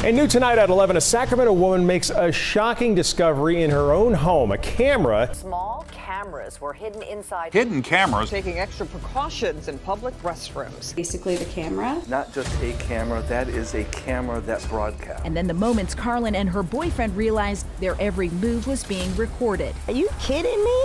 And new tonight at 11, a Sacramento woman makes a shocking discovery in her own home. A camera. Small cameras were hidden inside. Hidden cameras. Taking extra precautions in public restrooms. Basically the camera. Not just a camera, that is a camera that broadcasts. And then the moments Carlin and her boyfriend realized their every move was being recorded. Are you kidding me?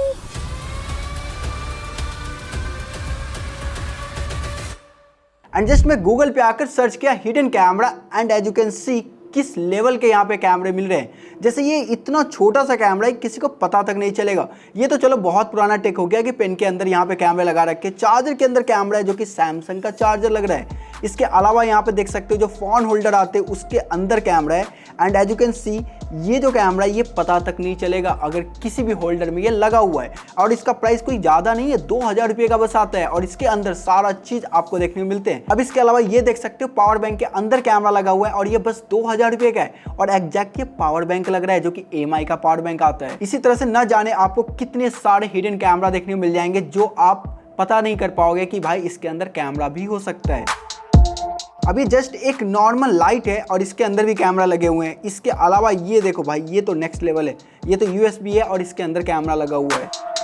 And just मैं Google पे आकर search किया hidden camera and as you can see किस level के यहाँ पे कैमरे मिल रहे हैं। जैसे ये इतना छोटा सा कैमरा है किसी को पता तक नहीं चलेगा। ये तो चलो बहुत पुराना टेक हो गया कि पेन के अंदर यहाँ पे कैमरे लगा रखे, चार्जर के अंदर कैमरा है जो कि सैमसंग का चार्जर लग रहा है। इसके अलावा यहाँ पे देख सकते हो जो फोन होल्डर आते हैं उसके अंदर कैमरा है and as you can see ये जो कैमरा है ये पता तक नहीं चलेगा अगर किसी भी होल्डर में ये लगा हुआ है। और इसका प्राइस कोई ज़्यादा नहीं है, 2000 रुपये का बस आता है और इसके अंदर सारा चीज़ आपको देखने को मिलते हैं। अब इसके अलावा ये देख सकते हो पावर बैंक के अंदर कैमरा लगा हुआ है और ये बस 2000 रुपये का है और एग्जैक्ट ये पावर बैंक लग रहा है जो कि EMI का पावर बैंक आता है। इसी तरह से न जाने आपको कितने सारे हिडन कैमरा देखने को मिल जाएंगे जो आप पता नहीं कर पाओगे कि भाई इसके अंदर कैमरा भी हो सकता है। अभी जस्ट एक नॉर्मल लाइट है और इसके अंदर भी कैमरा लगे हुए हैं। इसके अलावा ये देखो भाई ये तो नेक्स्ट लेवल है, ये तो USB है और इसके अंदर कैमरा लगा हुआ है।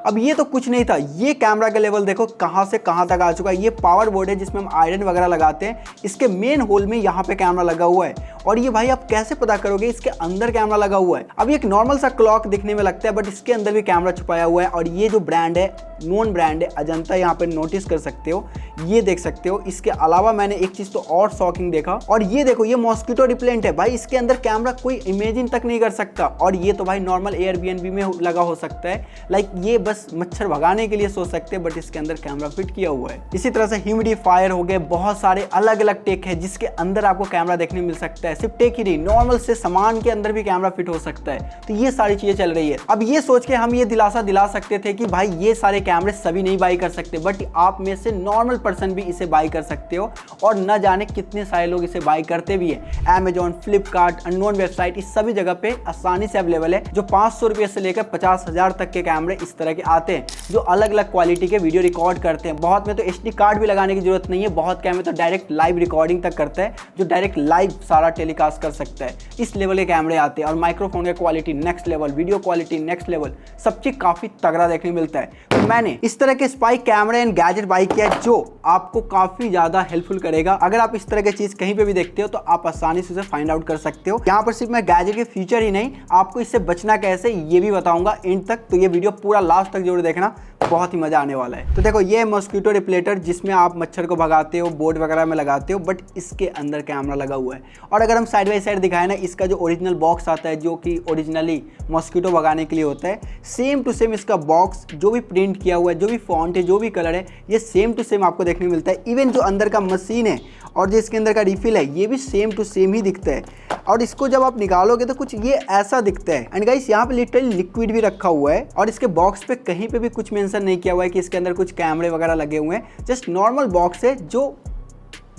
अब ये तो कुछ नहीं था, ये कैमरा का लेवल देखो कहाँ से कहाँ तक आ चुका है। ये पावर बोर्ड है जिसमें हम आयरन वगैरह लगाते हैं, इसके मेन होल में यहाँ पे कैमरा लगा हुआ है। और ये भाई आप कैसे पता करोगे इसके अंदर कैमरा लगा हुआ है। अब ये एक नॉर्मल सा क्लॉक दिखने में लगता है बट इसके अंदर भी कैमरा छुपाया हुआ है। और ये जो ब्रांड है नोन ब्रांड है अजंता, यहाँ पे नोटिस कर सकते हो, ये देख सकते हो। इसके अलावा मैंने एक चीज तो और शॉकिंग देखा और ये देखो ये मॉस्किटो रिपेलेंट है भाई, इसके अंदर कैमरा कोई इमेजिन तक नहीं कर सकता। और ये तो भाई नॉर्मल एयरबीएनबी में लगा हो सकता है, लाइक ये बस मच्छर भगाने के लिए सोच सकते हैं बट इसके अंदर कैमरा फिट किया हुआ है। इसी तरह से ह्यूमिडिफायर हो गए, बहुत सारे अलग अलग टेक है जिसके अंदर आपको कैमरा देखने मिल सकता है। सिर्फ टेक ही नहीं, नॉर्मल से सामान के अंदर भी कैमरा फिट हो सकता है। तो ये सारी चीजें चल रही है। अब ये सोच के हम ये दिलासा दिला सकते थे कि भाई ये सारे कैमरे सभी नहीं बाई कर सकते बट आप में से नॉर्मल पर्सन भी इसे बाई कर सकते हो और न जाने कितने सारे लोग इसे बाई करते भी हैं। Amazon, फ्लिपकार्ट, अननोन वेबसाइट, इस सभी जगह पे आसानी से अवेलेबल है। जो 500 रुपये से लेकर 50,000 तक के कैमरे इस तरह के आते हैं जो अलग अलग क्वालिटी के वीडियो रिकॉर्ड करते हैं। बहुत में तो SD कार्ड भी लगाने की जरूरत नहीं है, बहुत कैमरे तो डायरेक्ट लाइव रिकॉर्डिंग तक करता है जो डायरेक्ट लाइव सारा टेलीकास्ट कर सकता है। इस लेवल के कैमरे आते हैं और माइक्रोफोन की quality next level, video quality next level, सब चीज काफी तगड़ा देखने को मिलता है। तो मैंने इस तरह के spy camera and gadget by किया जो आपको काफी ज्यादा हेल्पफुल करेगा। अगर आप इस तरह की चीज कहीं पे भी देखते हो तो आप आसानी से उसे फाइंड आउट कर सकते हो। यहाँ पर सिर्फ मैं गैजेट के फीचर ही नहीं, आपको इससे बचना कैसे ये भी बताऊंगा एंड तक। तो ये वीडियो पूरा लास्ट तक जरूर देखना, बहुत ही मजा आने वाला है। तो देखो ये मॉस्किटो रिपेलेंटर जिसमें आप मच्छर को भगाते हो, बोर्ड वगैरह में लगाते हो बट इसके अंदर कैमरा लगा हुआ है। और अगर हम साइड बाई साइड दिखाएं ना, इसका जो ओरिजिनल बॉक्स आता है जो कि ओरिजिनली मॉस्किटो भगाने के लिए होता है, सेम टू सेम इसका बॉक्स जो भी प्रिंट किया हुआ है, जो भी फॉन्ट है, जो भी कलर है, ये सेम टू सेम आपको देखने को मिलता है। इवन जो अंदर का मशीन है और जो इसके अंदर का रिफिल है ये भी सेम टू सेम ही दिखता है। और इसको जब आप निकालोगे तो कुछ ये ऐसा दिखता है। एंड गाइस यहाँ पे लिटरली लिक्विड भी रखा हुआ है और इसके बॉक्स पे कहीं पे भी कुछ मेंशन नहीं किया हुआ है कि इसके अंदर कुछ कैमरे वगैरह लगे हुए हैं। जस्ट नॉर्मल बॉक्स है जो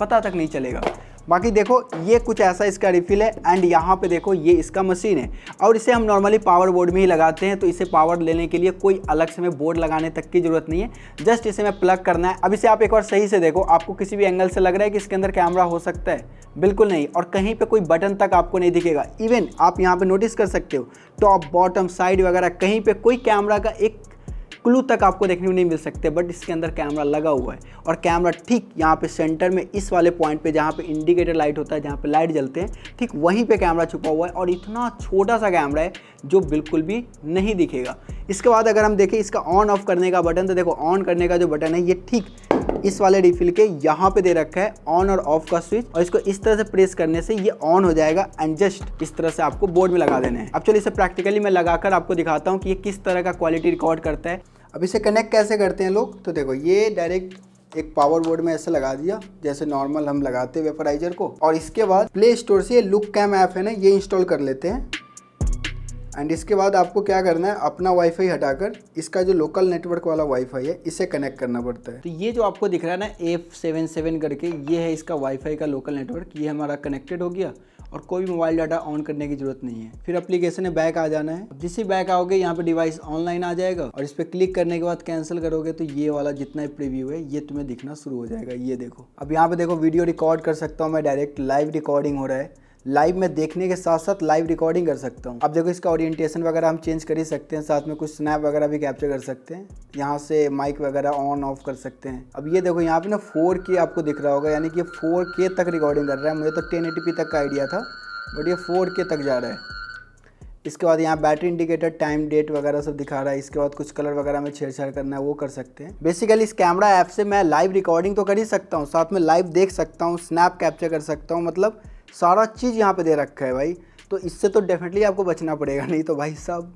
पता तक नहीं चलेगा। बाकी देखो ये कुछ ऐसा इसका रिफिल है एंड यहाँ पे देखो ये इसका मशीन है और इसे हम नॉर्मली पावर बोर्ड में ही लगाते हैं। तो इसे पावर लेने के लिए कोई अलग से हमें बोर्ड लगाने तक की जरूरत नहीं है, जस्ट इसे में प्लग करना है। अब इसे आप एक बार सही से देखो, आपको किसी भी एंगल से लग रहा है कि इसके अंदर कैमरा हो सकता है? बिल्कुल नहीं। और कहीं पे कोई बटन तक आपको नहीं दिखेगा। इवन आप यहाँ पे नोटिस कर सकते हो टॉप बॉटम साइड वगैरह कहीं पे कोई कैमरा का एक क्लू तक आपको देखने को नहीं मिल सकते बट इसके अंदर कैमरा लगा हुआ है। और कैमरा ठीक यहाँ पे सेंटर में इस वाले पॉइंट पे जहाँ पे इंडिकेटर लाइट होता है, जहाँ पे लाइट जलते हैं, ठीक वहीं पे कैमरा छुपा हुआ है। और इतना छोटा सा कैमरा है जो बिल्कुल भी नहीं दिखेगा। इसके बाद अगर हम देखें इसका ऑन ऑफ करने का बटन, तो देखो ऑन करने का जो बटन है ये ठीक इस वाले रिफिल के यहाँ पे दे रखा है ऑन और ऑफ का स्विच। और इसको इस तरह से प्रेस करने से ये ऑन हो जाएगा एंड जस्ट इस तरह से आपको बोर्ड में लगा देना है। अब चलिए इसे प्रैक्टिकली मैं लगाकर आपको दिखाता हूँ कि ये किस तरह का क्वालिटी रिकॉर्ड करता है। अब इसे कनेक्ट कैसे करते हैं लोग, तो देखो ये डायरेक्ट एक पावर बोर्ड में ऐसे लगा दिया जैसे नॉर्मल हम लगाते हैं वेपराइजर को। और इसके बाद प्ले स्टोर से ये लुक कैम ऐप है ना, ये इंस्टॉल कर लेते हैं एंड इसके बाद आपको क्या करना है, अपना वाईफाई हटाकर इसका जो लोकल नेटवर्क वाला वाईफाई है इसे कनेक्ट करना पड़ता है। तो ये जो आपको दिख रहा है ना F77 करके, ये है इसका वाईफाई का लोकल नेटवर्क। ये हमारा कनेक्टेड हो गया और कोई भी मोबाइल डाटा ऑन करने की जरूरत नहीं है। फिर एप्लीकेशन में बैक आ जाना है। जिस ही बैक आओगे यहाँ पे डिवाइस ऑनलाइन आ जाएगा और इस पर क्लिक करने के बाद कैंसिल करोगे तो ये वाला जितना प्रीव्यू है ये तुम्हें दिखना शुरू हो जाएगा। ये देखो, अब यहाँ पे देखो वीडियो रिकॉर्ड कर सकता हूँ मैं, डायरेक्ट लाइव रिकॉर्डिंग हो रहा है। लाइव में देखने के साथ साथ लाइव रिकॉर्डिंग कर सकता हूँ। अब देखो इसका ओरिएंटेशन वगैरह हम चेंज कर ही सकते हैं, साथ में कुछ स्नैप वगैरह भी कैप्चर कर सकते हैं। यहाँ से माइक वगैरह ऑन ऑफ कर सकते हैं। अब ये देखो यहाँ पे ना 4K आपको दिख रहा होगा, यानी कि 4K तक रिकॉर्डिंग कर रहा है। मुझे तो 1080p तक का आइडिया था बट ये 4K तक जा रहा है। इसके बाद यहाँ बैटरी इंडिकेटर, टाइम, डेट वगैरह सब दिखा रहा है। इसके बाद कुछ कलर वगैरह में छेड़छाड़ करना है वो कर सकते हैं। बेसिकली इस कैमरा ऐप से मैं लाइव रिकॉर्डिंग तो कर ही सकता हूँ, साथ में लाइव देख सकता हूँ, स्नैप कैप्चर कर सकता हूँ, मतलब सारा चीज़ यहाँ पे दे रखा है भाई। तो इससे तो डेफिनेटली आपको बचना पड़ेगा, नहीं तो भाई साहब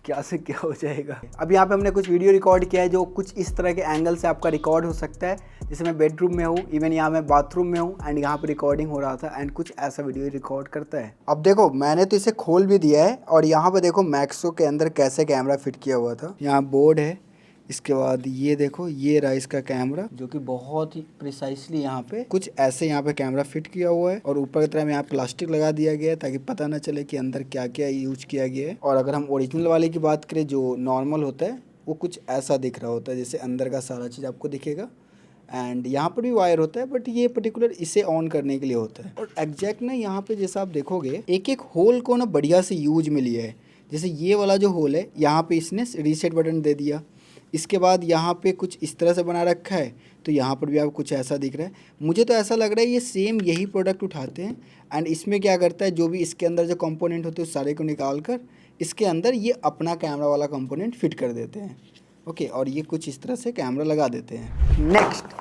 क्या से क्या हो जाएगा। अब यहाँ पे हमने कुछ वीडियो रिकॉर्ड किया है जो कुछ इस तरह के एंगल से आपका रिकॉर्ड हो सकता है। जैसे मैं बेडरूम में हूँ, इवन यहाँ मैं बाथरूम में हूँ एंड यहाँ पे रिकॉर्डिंग हो रहा था एंड कुछ ऐसा वीडियो रिकॉर्ड करता है। अब देखो मैंने तो इसे खोल भी दिया है और यहाँ पे देखो मैक्सो के अंदर कैसे कैमरा फिट किया हुआ था। यहाँ बोर्ड है, इसके बाद ये देखो ये रहा इसका कैमरा जो कि बहुत ही प्रिसाइसली यहाँ पे कुछ ऐसे यहाँ पे कैमरा फिट किया हुआ है और ऊपर की तरफ यहाँ प्लास्टिक लगा दिया गया है ताकि पता ना चले कि अंदर क्या क्या यूज किया गया है। और अगर हम ओरिजिनल वाले की बात करें जो नॉर्मल होता है वो कुछ ऐसा दिख रहा होता है, जैसे अंदर का सारा चीज़ आपको दिखेगा एंड यहाँ पर भी वायर होता है बट ये पर्टिकुलर इसे ऑन करने के लिए होता है। और एग्जैक्ट ना यहाँ पे जैसा आप देखोगे एक एक होल को ना बढ़िया से यूज में लिया है। जैसे ये वाला जो होल है यहाँ पे इसने रीसेट बटन दे दिया, इसके बाद यहाँ पे कुछ इस तरह से बना रखा है तो यहाँ पर भी आपको कुछ ऐसा दिख रहा है। मुझे तो ऐसा लग रहा है ये सेम यही प्रोडक्ट उठाते हैं एंड इसमें क्या करता है जो भी इसके अंदर जो कंपोनेंट होते हैं उस सारे को निकाल कर इसके अंदर ये अपना कैमरा वाला कंपोनेंट फिट कर देते हैं। ओके, और ये कुछ इस तरह से कैमरा लगा देते हैं। नेक्स्ट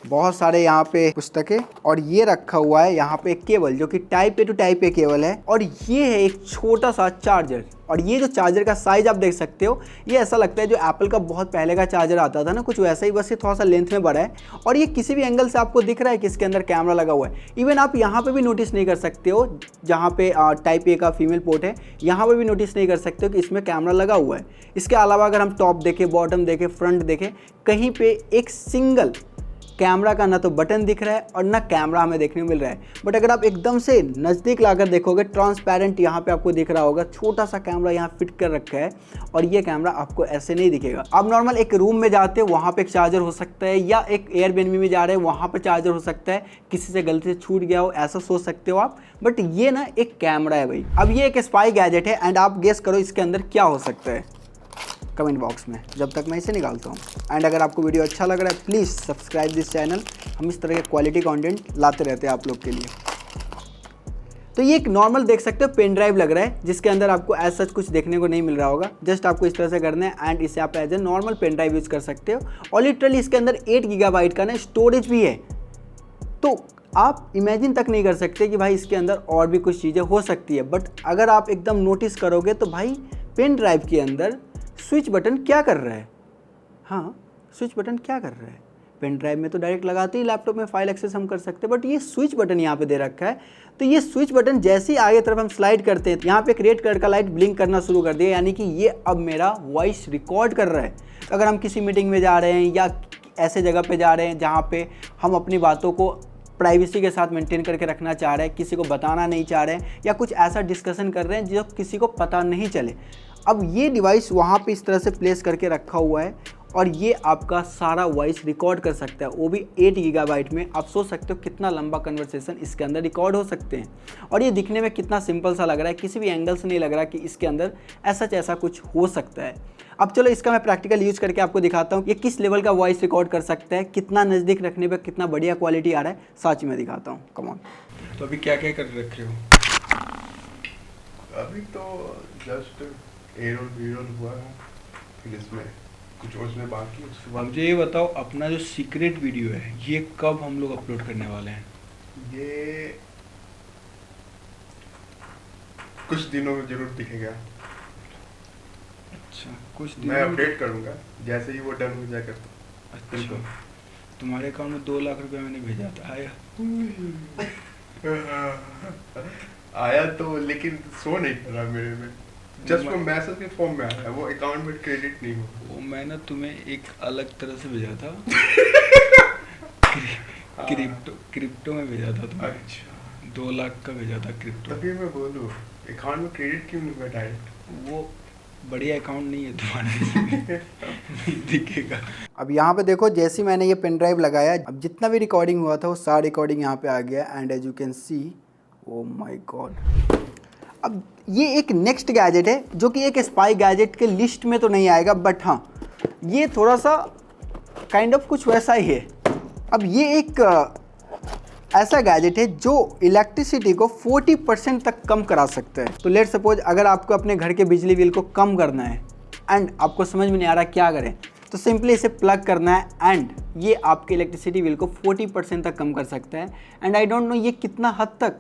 बहुत सारे यहाँ पे पुस्तकें और ये रखा हुआ है यहाँ पे एक केबल जो कि type A to type A cable है और ये है एक छोटा सा चार्जर। और ये जो चार्जर का साइज आप देख सकते हो ये ऐसा लगता है जो एप्पल का बहुत पहले का चार्जर आता था ना, कुछ वैसा ही, बस ये थोड़ा सा लेंथ में बड़ा है और ये किसी भी एंगल से आपको दिख रहा है कि इसके अंदर कैमरा लगा हुआ है। इवन आप यहाँ पे भी नोटिस नहीं कर सकते हो, जहाँ पे टाइप ए का फीमेल पोर्ट है यहाँ पर भी नोटिस नहीं कर सकते हो कि इसमें कैमरा लगा हुआ है। इसके अलावा अगर हम टॉप देखें, बॉटम देखें, फ्रंट देखें, कहीं पे एक सिंगल कैमरा का ना तो बटन दिख रहा है और ना कैमरा हमें देखने को मिल रहा है। बट अगर आप एकदम से नज़दीक लाकर देखोगे ट्रांसपेरेंट यहाँ पे आपको दिख रहा होगा, छोटा सा कैमरा यहाँ फिट कर रखा है और ये कैमरा आपको ऐसे नहीं दिखेगा। आप नॉर्मल एक रूम में जाते हो वहाँ पे एक चार्जर हो सकता है, या एक एयरबीएनबी में जा रहे हैं वहाँ पर चार्जर हो सकता है, किसी से गलती से छूट गया हो ऐसा सोच सकते हो आप। बट ये ना एक कैमरा है भाई। अब ये एक स्पाई गैजेट है एंड आप गेस करो इसके अंदर क्या हो सकता है कमेंट बॉक्स में जब तक मैं इसे निकालता हूँ। एंड अगर आपको वीडियो अच्छा लग रहा है प्लीज़ सब्सक्राइब दिस चैनल, हम इस तरह के क्वालिटी कंटेंट लाते रहते हैं आप लोग के लिए। तो ये एक नॉर्मल देख सकते हो पेन ड्राइव लग रहा है जिसके अंदर आपको ऐसा कुछ देखने को नहीं मिल रहा होगा। जस्ट आपको इस तरह से करना है एंड इसे आप as a normal pen drive use कर सकते हो। और लिटरली इसके अंदर 8 गीगाबाइट का ना स्टोरेज भी है। तो आप इमेजिन तक नहीं कर सकते कि भाई इसके अंदर और भी कुछ चीज़ें हो सकती है। बट अगर आप एकदम नोटिस करोगे तो भाई पेन ड्राइव के अंदर स्विच बटन क्या कर रहा है, हाँ स्विच बटन क्या कर रहा है। पेन ड्राइव में तो डायरेक्ट लगाते ही लैपटॉप में फाइल एक्सेस हम कर सकते हैं, बट ये स्विच बटन यहाँ पे दे रखा है। तो ये स्विच बटन जैसे ही आगे तरफ हम स्लाइड करते हैं यहाँ पे एक रेड कलर का लाइट ब्लिंक करना शुरू कर दिया, यानी कि ये अब मेरा वॉइस रिकॉर्ड कर रहा है। अगर हम किसी मीटिंग में जा रहे हैं या ऐसे जगह पे जा रहे हैं जहाँ पे हम अपनी बातों को प्राइवेसी के साथ मेंटेन करके रखना चाह रहे हैं, किसी को बताना नहीं चाह रहे हैं, या कुछ ऐसा डिस्कशन कर रहे हैं जो किसी को पता नहीं चले, अब ये डिवाइस वहाँ पे इस तरह से प्लेस करके रखा हुआ है और ये आपका सारा वॉइस रिकॉर्ड कर सकता है, वो भी 8 गीगाबाइट में। आप सोच सकते हो कितना लंबा कन्वर्सेशन इसके अंदर रिकॉर्ड हो सकते हैं। और ये दिखने में कितना सिंपल सा लग रहा है, किसी भी एंगल से नहीं लग रहा कि इसके अंदर ऐसा कुछ हो सकता है। अब चलो इसका मैं प्रैक्टिकल यूज़ करके आपको दिखाता हूँ ये किस लेवल का वॉइस रिकॉर्ड कर सकता है, कितना नज़दीक रखने पर कितना बढ़िया क्वालिटी आ रहा है, सच में दिखाता हूँ। Come on. तो अभी क्या क्या कर रखे हो? अभी तो जस्ट एरोल वीरोल हुआ है, फिर इसमें कुछ और इसमें बाकी। उसके बाद मुझे ये बताओ अपना जो सीक्रेट वीडियो है ये कब हम लोग अपलोड करने वाले हैं? ये कुछ दिनों में जरूर दिखेगा। अच्छा, कुछ दिनों मैं अपडेट करूंगा जैसे ही वो डन हो जाएगा। अच्छा, तुम्हारे अकाउंट में 2 लाख रुपए मैंने भेजा था, आया? आया तो, लेकिन शो नहीं कर रहा मेरे में, जस्ट वो मैसेज के फॉर्म में आ रहा है, वो अकाउंट में क्रेडिट नहीं हुआ। वो मैंने तुम्हें एक अलग तरह से भेजा था। क्रिप्टो में भेजा था तुम्हें। अच्छा 2 लाख का भेजा था क्रिप्टो। तभी मैं बोलूँ अकाउंट में क्रेडिट क्यों नहीं हुआ डायरेक्ट? वो बढ़िया अकाउंट नहीं है तुम्हारे। नहीं दिखेगा। अब यहाँ पे देखो, जैसे ही मैंने ये पेन ड्राइव लगाया, अब जितना भी रिकॉर्डिंग हुआ था वो सारा रिकॉर्डिंग यहाँ पे आ गया। And as you can see, oh my God, अब ये एक नेक्स्ट गैजेट है जो कि एक स्पाई गैजेट के लिस्ट में तो नहीं आएगा, बट हाँ ये थोड़ा सा काइंड ऑफ कुछ वैसा ही है। अब ये एक ऐसा गैजेट है जो इलेक्ट्रिसिटी को 40% तक कम करा सकता है। तो लेट सपोज अगर आपको अपने घर के बिजली बिल को कम करना है एंड आपको समझ में नहीं आ रहा क्या करें, तो सिंपली इसे प्लग करना है एंड ये आपके इलेक्ट्रिसिटी बिल को 40% तक कम कर सकता है। एंड आई डोंट नो ये कितना हद तक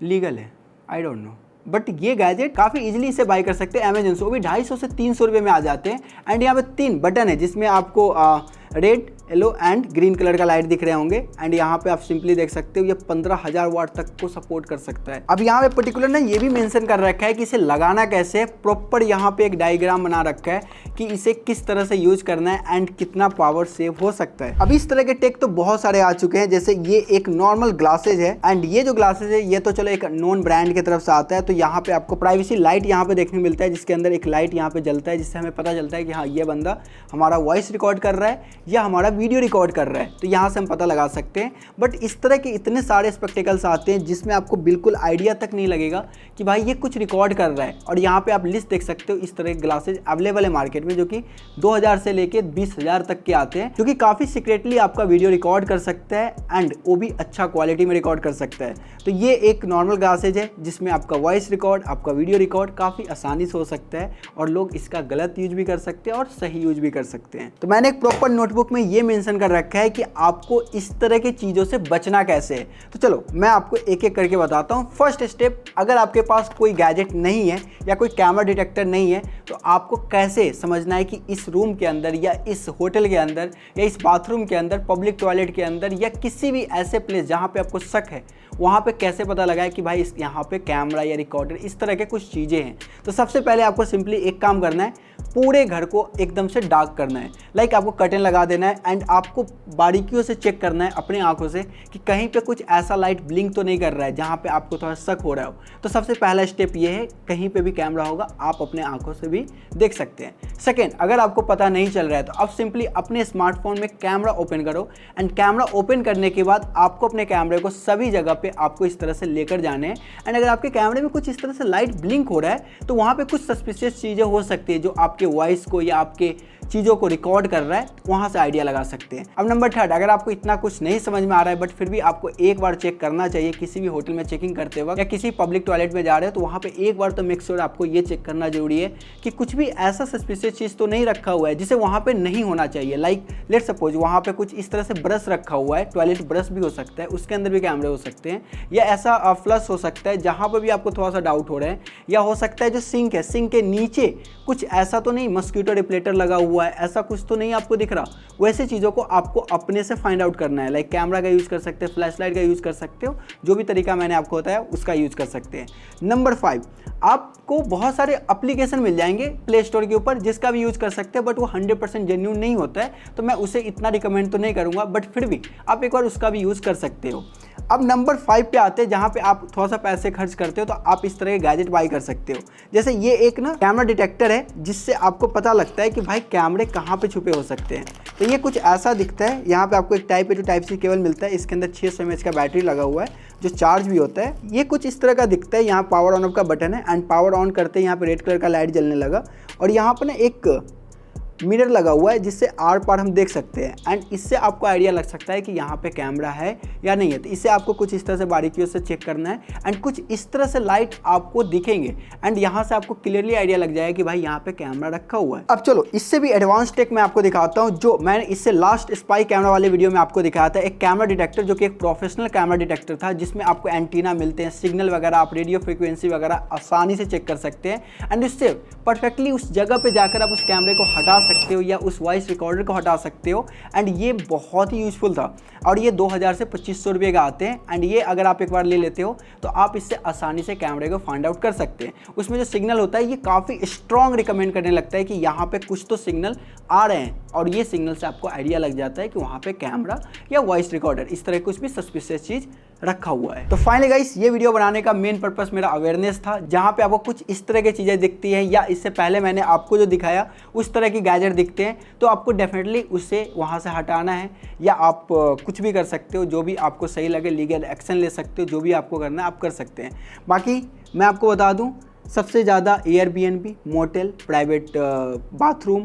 लीगल है, आई डोंट नो, बट ये गैजेट काफ़ी इजीली इसे बाय कर सकते हैं अमेजोन से। वो भी 250 से 300 रुपये में आ जाते हैं। एंड यहाँ पे 3 बटन है जिसमें आपको red, yellow and green colour का लाइट दिख रहे होंगे। एंड यहाँ पे आप सिंपली देख सकते हो ये 15,000 वाट तक को सपोर्ट कर सकता है। अब यहाँ पे पर्टिकुलर ना ये भी मेंशन कर रखा है कि इसे लगाना कैसे है, प्रॉपर यहाँ पे एक डायग्राम बना रखा है कि इसे किस तरह से यूज करना है एंड कितना पावर सेव हो सकता है। अब इस तरह के टेक तो बहुत सारे आ चुके हैं, जैसे ये एक नॉर्मल ग्लासेज है। एंड ये जो ग्लासेज है ये तो चलो एक नॉन ब्रांड की तरफ से आता है। तो यहाँ पे आपको प्राइवेसी लाइट यहाँ पे देखने को मिलता है, जिसके अंदर एक लाइट यहाँ पे जलता है, जिससे हमें पता चलता है कि हाँ ये बंदा हमारा वॉइस रिकॉर्ड कर रहा है या हमारा वीडियो रिकॉर्ड कर रहा है। तो यहाँ से हम पता लगा सकते हैं। बट इस तरह के इतने सारे स्पेक्टिकल्स आते हैं जिसमें आपको बिल्कुल आइडिया तक नहीं लगेगा कि भाई ये कुछ रिकॉर्ड कर रहा है। और यहाँ पे आप लिस्ट देख सकते हो, इस तरह के ग्लासेज अवेलेबल है मार्केट में, जो कि 2000 से लेके 20,000 तक के आते हैं, जो कि काफ़ी सीक्रेटली आपका वीडियो रिकॉर्ड कर सकता है एंड वो भी अच्छा क्वालिटी में रिकॉर्ड कर सकता है। तो ये एक नॉर्मल ग्लासेज है जिसमें आपका वॉइस रिकॉर्ड, आपका वीडियो रिकॉर्ड काफ़ी आसानी से हो सकता है और लोग इसका गलत यूज भी कर सकते हैं और सही यूज भी कर सकते हैं। तो मैंने एक प्रॉपर नोटबुक में ये मेंशन कर रखा है कि आपको इस तरह की चीज़ों से बचना कैसे है। तो चलो मैं आपको एक एक करके बताता हूँ। फर्स्ट स्टेप, अगर आपके पास कोई गैजेट नहीं है या कोई कैमरा डिटेक्टर नहीं है तो आपको कैसे समझना है कि इस रूम के अंदर या इस होटल के अंदर या इस बाथरूम के अंदर, पब्लिक टॉयलेट के अंदर या किसी भी ऐसे प्लेस जहाँ पे आपको शक है, वहाँ पे कैसे पता लगाए कि भाई इस यहाँ पे कैमरा या रिकॉर्डर, इस तरह के कुछ चीज़ें हैं। तो सबसे पहले आपको सिंपली एक काम करना है, पूरे घर को एकदम से डार्क करना है। लाइक आपको कर्टन लगा देना है एंड आपको बारीकियों से चेक करना है अपनी आंखों से कि कहीं पे कुछ ऐसा लाइट ब्लिंक तो नहीं कर रहा है जहाँ पे आपको थोड़ा शक हो रहा हो। तो सबसे पहला स्टेप ये है, कहीं पे भी कैमरा होगा आप अपने आंखों से भी देख सकते हैं। सेकेंड, अगर आपको पता नहीं चल रहा है तो आप सिंपली अपने स्मार्टफोन में कैमरा ओपन करो एंड कैमरा ओपन करने के बाद आपको अपने कैमरे को सभी जगह पे आपको इस तरह से लेकर जाने हैं। एंड अगर आपके कैमरे में कुछ इस तरह से लाइट ब्लिंक हो रहा है तो वहाँ पे कुछ सस्पिशियस चीज़ें हो सकती है जो आपके वॉइस को या आपके चीज़ों को रिकॉर्ड कर रहा है, वहाँ से आइडिया लगा सकते हैं। अब नंबर 3, अगर आपको इतना कुछ नहीं समझ में आ रहा है बट फिर भी आपको एक बार चेक करना चाहिए किसी भी होटल में चेकिंग करते वक्त या किसी पब्लिक टॉयलेट में जा रहे हो, तो वहाँ पे एक बार तो मेक श्योर आपको ये चेक करना जरूरी है कि कुछ भी ऐसा सस्पिशियस चीज़ तो नहीं रखा हुआ है जिसे वहाँ पे नहीं होना चाहिए। लाइक लेट सपोज वहाँ पे कुछ इस तरह से ब्रश रखा हुआ है, टॉयलेट ब्रश भी हो सकता है, उसके अंदर भी कैमरे हो सकते हैं, या ऐसा फ्लश हो सकता है जहाँ पर भी आपको थोड़ा सा डाउट हो रहा है, या हो सकता है जो सिंक है, सिंक के नीचे कुछ ऐसा तो नहीं मस्कीटो रिप्लेटर लगा हुआ है, ऐसा कुछ तो नहीं आपको दिख रहा। वैसे चीज़ों को आपको अपने से फाइंड आउट करना है। लाइक कैमरा का यूज़ कर सकते हो, फ्लैशलाइट का यूज़ कर सकते हो, जो भी तरीका मैंने आपको बताया उसका यूज़ कर सकते हैं। नंबर 5, आपको बहुत सारे एप्लीकेशन मिल जाएंगे प्ले स्टोर के ऊपर जिसका भी यूज़ कर सकते हैं, बट वो 100% जेन्युइन नहीं होता है, तो मैं उसे इतना रिकमेंड तो नहीं करूँगा, बट फिर भी आप एक बार उसका भी यूज़ कर सकते हो। अब नंबर 5 पे आते हैं जहाँ पे आप थोड़ा सा पैसे खर्च करते हो, तो आप इस तरह के गैजेट बाई कर सकते हो। जैसे ये एक ना कैमरा डिटेक्टर है जिससे आपको पता लगता है कि भाई कैमरे कहाँ पे छुपे हो सकते हैं। तो ये कुछ ऐसा दिखता है, यहाँ पे आपको एक type A to type C cable मिलता है, इसके अंदर 600 mAh का बैटरी लगा हुआ है जो चार्ज भी होता है। ये कुछ इस तरह का दिखता है, यहाँ पावर ऑन ऑफ का बटन है एंड पावर ऑन करते ही यहाँ पे रेड कलर का लाइट जलने लगा और यहाँ पर ना एक मिरर लगा हुआ है जिससे आर पार हम देख सकते हैं एंड इससे आपको आइडिया लग सकता है कि यहाँ पे कैमरा है या नहीं है। तो इसे आपको कुछ इस तरह से बारीकियों से चेक करना है एंड कुछ इस तरह से लाइट आपको दिखेंगे एंड यहाँ से आपको क्लियरली आइडिया लग जाएगा कि भाई यहाँ पे कैमरा रखा हुआ है। अब चलो इससे भी एडवांस टेक मैं आपको दिखाता हूँ, जो मैंने इससे लास्ट स्पाई कैमरा वाले वीडियो में आपको दिखाया था। एक कैमरा डिटेक्टर जो कि एक प्रोफेशनल कैमरा डिटेक्टर था जिसमें आपको एंटीना मिलते हैं, सिग्नल वगैरह, आप रेडियो फ्रिक्वेंसी वगैरह आसानी से चेक कर सकते हैं एंड इससे परफेक्टली उस जगह पर जाकर आप उस कैमरे को हटा सकते हो या उस वॉइस रिकॉर्डर को हटा सकते हो। एंड ये बहुत ही यूज़फुल था और ये 2000 से 2500 रुपये का आते हैं। एंड ये अगर आप एक बार ले लेते हो तो आप इससे आसानी से कैमरे को फाइंड आउट कर सकते हैं। उसमें जो सिग्नल होता है ये काफ़ी स्ट्रॉन्ग रिकमेंड करने लगता है कि यहाँ पे कुछ तो सिग्नल आ रहे हैं, और ये सिग्नल से आपको आइडिया लग जाता है कि वहाँ पे कैमरा या वॉइस रिकॉर्डर इस तरह कुछ भी सस्पिशियस चीज़ रखा हुआ है। तो फाइनली गाइस, ये वीडियो बनाने का मेन पर्पस मेरा अवेयरनेस था, जहाँ पे आपको कुछ इस तरह की चीज़ें दिखती हैं या इससे पहले मैंने आपको जो दिखाया उस तरह की गैजेट दिखते हैं, तो आपको डेफिनेटली उससे वहाँ से हटाना है या आप कुछ भी कर सकते हो, जो भी आपको सही लगे लीगल एक्शन ले सकते हो, जो भी आपको करना है आप कर सकते हैं। बाकी मैं आपको बता दूँ, सबसे ज़्यादा Airbnb, motel, private bathroom,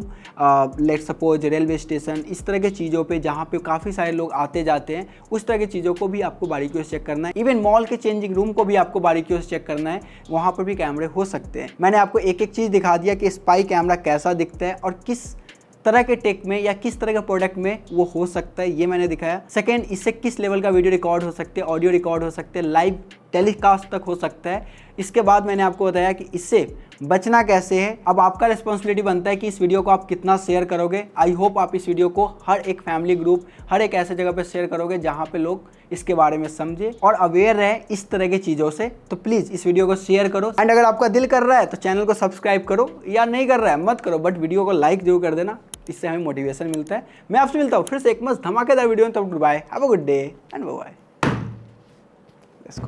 let suppose railway station, इस तरह के चीज़ों पे जहाँ पे काफ़ी सारे लोग आते जाते हैं, उस तरह की चीज़ों को भी आपको बारीकियों से चेक करना है। इवन मॉल के चेंजिंग रूम को भी आपको बारीकियों से चेक करना है, वहाँ पर भी कैमरे हो सकते हैं। मैंने आपको एक एक चीज़ दिखा दिया कि स्पाई कैमरा कैसा दिखता है और किस तरह के टेक में या किस तरह के प्रोडक्ट में वो हो सकता है, ये मैंने दिखाया। सेकंड, इससे किस लेवल का वीडियो रिकॉर्ड हो सकते हैं, ऑडियो रिकॉर्ड हो सकते हैं, लाइव टेलीकास्ट तक हो सकता है। इसके बाद मैंने आपको बताया कि इससे बचना कैसे है। अब आपका रिस्पॉन्सिबिलिटी बनता है कि इस वीडियो को आप कितना शेयर करोगे। आई होप आप इस वीडियो को हर एक फैमिली ग्रुप, हर एक ऐसे जगह पे शेयर करोगे जहाँ पे लोग इसके बारे में समझे और अवेयर रहे इस तरह की चीज़ों से। तो प्लीज़ इस वीडियो को शेयर करो। एंड अगर आपका दिल कर रहा है तो चैनल को सब्सक्राइब करो, या नहीं कर रहा है मत करो, बट वीडियो को लाइक जरूर कर देना, इससे हमें मोटिवेशन मिलता है। मैं आपसे मिलता हूँ फिर से एक मस्त धमाकेदार वीडियो में। तब good bye, have a good day and bye. Let's go.